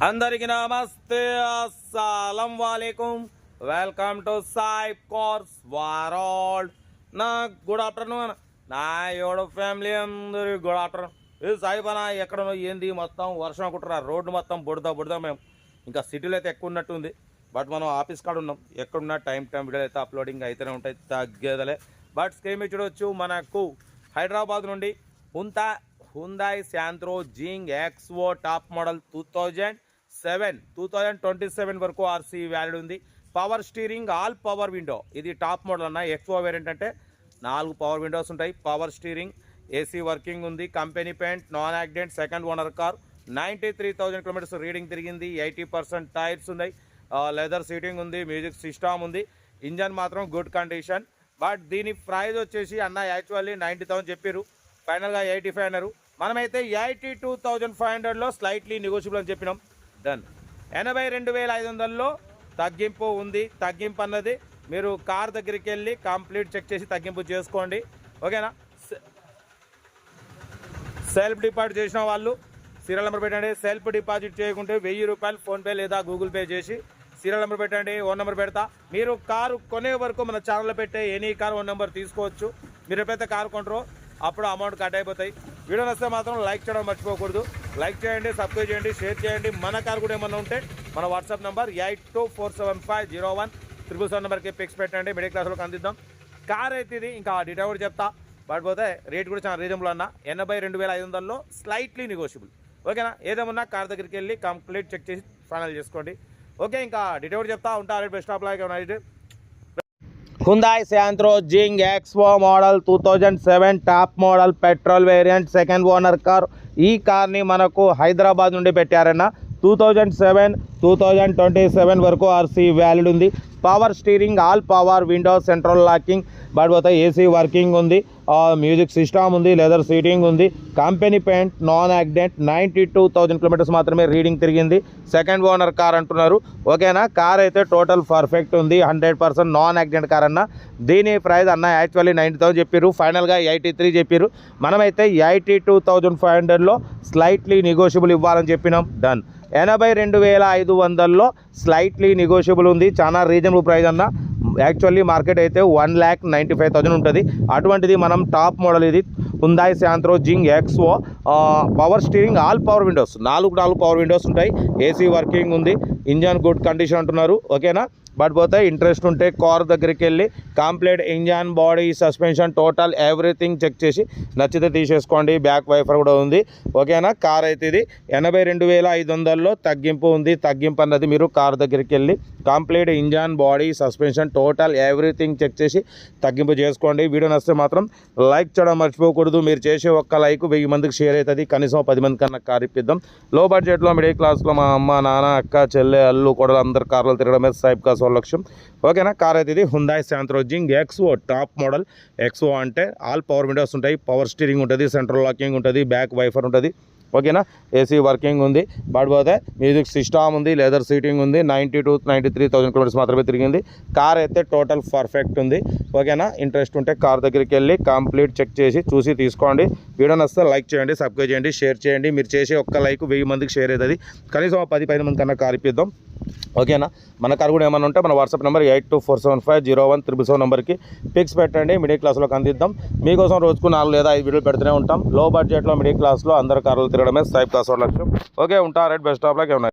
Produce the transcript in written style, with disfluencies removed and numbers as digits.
అందరికీ నమస్తే, అస్సలం వాలేకుం. Welcome to Sai cars world. నా గుడ్ ఆఫ్టర్నూన్ నా యోడు ఫ్యామిలీ అందరికి గుడ్ ఆఫ్టర్నూన్. ఇది సాయిబనా ఎక్కడ ఏంది మొత్తం వర్షం అనుకుంటారా, రోడ్డు మొత్తం బుడదా. మేము ఇంకా సిటీలో అయితే ఎక్కువ ఉన్నట్టుంది, బట్ మనం ఆఫీస్ కాడ ఉన్నాం. ఎక్కడున్నా టైం వీడియోలు అయితే అప్లోడింగ్ అయితేనే ఉంటాయి, తగ్గేదలే. బట్ స్క్రీన్ చూడవచ్చు, మనకు హైదరాబాద్ నుండి హుందాయ్ Santro Xing XO top model 2027 వరకు ఆర్సీ వ్యాలిడ్ ఉంది. Power steering, all power window. ఇది టాప్ మోడల్ అన్న. ఎక్స్ఓ వేరియంట్ అంటే 4 పవర్ విండోస్ ఉంటాయి, పవర్ స్టీరింగ్, ఏసీ వర్కింగ్ ఉంది, company paint, non accident, second owner car. 93,000 kilometres reading తిరిగింది. 80% tyres ఉన్నాయి, leather seating ఉంది, మ్యూజిక్ సిస్టమ్ ఉంది. ఇంజన్ మాత్రం గుడ్ కండిషన్. బట్ దీని ప్రైస్ వచ్చేసి అన్న యాక్చువల్లీ 90,000 చెప్పారు, ఫైనల్గా 85 అన్నారు. మనమైతే 82,500లో స్లైట్లీ నెగోషియబుల్ అని చెప్పినాం. డన్. 82,500లో తగ్గింపు ఉంది. తగ్గింపు అన్నది మీరు కార్ దగ్గరికి వెళ్ళి కంప్లీట్ చెక్ చేసి తగ్గింపు చేసుకోండి, ఓకేనా. సెల్ఫ్ డిపాజిట్ చేసిన వాళ్ళు సీరియల్ నెంబర్ పెట్టండి. సెల్ఫ్ డిపాజిట్ చేయకుంటే 1000 రూపాయలు ఫోన్పే లేదా గూగుల్ పే చేసి సీరియల్ నెంబర్ పెట్టండి. ఓన్ నెంబర్ పెడతా. మీరు కారు కొనే వరకు మన ఛానల్లో పెట్టే ఎనీ కార్ ఓన్ నెంబర్ తీసుకోవచ్చు. మీరు ఎప్పుడైతే కారు కొంటారో అప్పుడు అమౌంట్ కట్ అయిపోతాయి. వీడియో నచ్చితే మాత్రం లైక్ చేయడం మర్చిపోకూడదు. లైక్ చేయండి, సబ్స్క్రైబ్ చేయండి, షేర్ చేయండి. మన కార్ కూడా ఏమన్నా ఉంటే మన వాట్సాప్ నెంబర్ 8247501777 నెంబర్కి పిక్స్ పెట్టండి, మిడిల్ క్లాస్లోకి అందిద్దాం. కార్ అయితే ఇది ఇంకా డీటెయిల్ కూడా చెప్తా. బట్ పోతే రేట్ కూడా చాలా రీజనబుల్ అన్న. 82,500లో స్లైట్లీ నెగోషియబుల్, ఓకేనా. ఏదేమన్నా కార్ దగ్గరికి వెళ్ళి కంప్లీట్ చెక్ చేసి ఫైనల్ చేసుకోండి, ఓకే. ఇంకా డీటెయిల్ చెప్తా ఉంటా. బెస్ట్ ఆఫ్ లైక్ ఉన్నాయి. Hyundai Santro Xing XO model 2007 top model petrol variant, second owner car. ఈ కార్ని మనకు హైదరాబాద్ నుండి పెట్టారన్న. 2027 వరకు ఆర్సీ వ్యాలిడ్ ఉంది. Power steering, all power window, central locking, but పోతే ఏసీ వర్కింగ్ ఉంది, మ్యూజిక్ సిస్టమ్ ఉంది, లెదర్ సీటింగ్ ఉంది, company paint, non accident. 92,000 kilometres మాత్రమే రీడింగ్ తిరిగింది. సెకండ్ ఓనర్ కార్ అంటున్నారు, ఓకేనా. కార్ అయితే టోటల్ పర్ఫెక్ట్ ఉంది, 100% నాన్ యాక్సిడెంట్ కార్ అన్న. దీని ప్రైస్ అన్న యాక్చువల్లీ 90,000 చెప్పారు, ఫైనల్గా 83 చెప్పారు. మనమైతే 82,500లో స్లైట్లీ నెగోషియబుల్ ఇవ్వాలని చెప్పినాం. డన్. 82,500లో స్లైట్లీ నెగోషియబుల్ ఉంది, చాలా రీజనబుల్ ప్రైస్ అన్న. యాక్చువల్లీ మార్కెట్ అయితే 1,95,000 ఉంటుంది. అటువంటిది మనం టాప్ మోడల్ ఇది Hyundai Santro Xing XO. Power steering, all power windows, 4 power windows ఉంటాయి, ఏసీ వర్కింగ్ ఉంది, ఇంజన్ గుడ్ కండిషన్ అంటున్నారు, ఓకేనా. బట్ పోతే ఇంట్రెస్ట్ ఉంటే కార్ దగ్గరికి వెళ్ళి complete engine, body, suspension, total everything check చేసి నచ్చితే తీసేసుకోండి. బ్యాక్ వైఫర్ కూడా ఉంది, ఓకేనా. కార్ అయితే ఇది 82,500లో తగ్గింపు ఉంది. తగ్గింపు అన్నది మీరు కార్ దగ్గరికి వెళ్ళి complete engine, body, suspension, total everything check చేసి తగ్గింపు చేసుకోండి. వీడియో నచ్చితే మాత్రం లైక్ చేయడం మర్చిపోకూడదు. మీరు చేసే ఒక్క లైక్ 1000 మందికి షేర్ అవుతుంది. కనీసం 10 మంది కన్నా కార్ ఇప్పిద్దాం. లో బడ్జెట్లో మిడిల్ క్లాస్లో మా అమ్మ, నాన్న, అక్క, చెల్లె, అల్లు కూడా అందరు కార్లు తిరగడమే సాయిబ్ కార్ లక్ష్యం, ఓకేనా. కార్ అయితే ఇది Hyundai Santro Xing XO top model. XO అంటే ఆల్ పవర్ విండోస్ ఉంటాయి, పవర్ స్టీరింగ్ ఉంటుంది, సెంట్రల్ లాకింగ్ ఉంటుంది, బ్యాక్ వైఫర్ ఉంటుంది, ఓకేనా. ఏసీ వర్కింగ్ ఉంది, బట్ పోతే మ్యూజిక్ సిస్టమ్ ఉంది, లెదర్ సీటింగ్ ఉంది. 93,000 కిలోమీటర్స్ మాత్రమే తిరిగింది. కార్ అయితే టోటల్ పర్ఫెక్ట్ ఉంది, ఓకేనా. ఇంట్రెస్ట్ ఉంటే కార్ దగ్గరికి వెళ్ళి కంప్లీట్ చెక్ చేసి చూసి తీసుకోండి. వీడియో నచ్చితే లైక్ చేయండి, సబ్స్క్రైబ్ చేయండి, షేర్ చేయండి. మీరు చేసే ఒక్క లైక్ 1000 మందికి షేర్ అవుతుంది. కనీసం 10 మంది కన్నా కార్ ఇప్పిద్దాం, ఓకేనా. మన కార్ కూడా ఏమైనా ఉంటే మన వాట్సాప్ నెంబర్ 8247501777 నెంబర్కి పిక్స్ పెట్టండి, మిడిల్ క్లాస్లోకి అందిద్దాం. మీకోసం రోజుకు 4 లేదా 5 వీడియోలు పెడుతూనే ఉంటాం. లో బడ్జెట్లో మిడిల్ క్లాస్లో అందరు కార్లు తిరగడమే సాయిబ్ కార్ లక్ష్యం, ఓకే. ఉంటా. రైట్. Best of luck. ఏమన్నా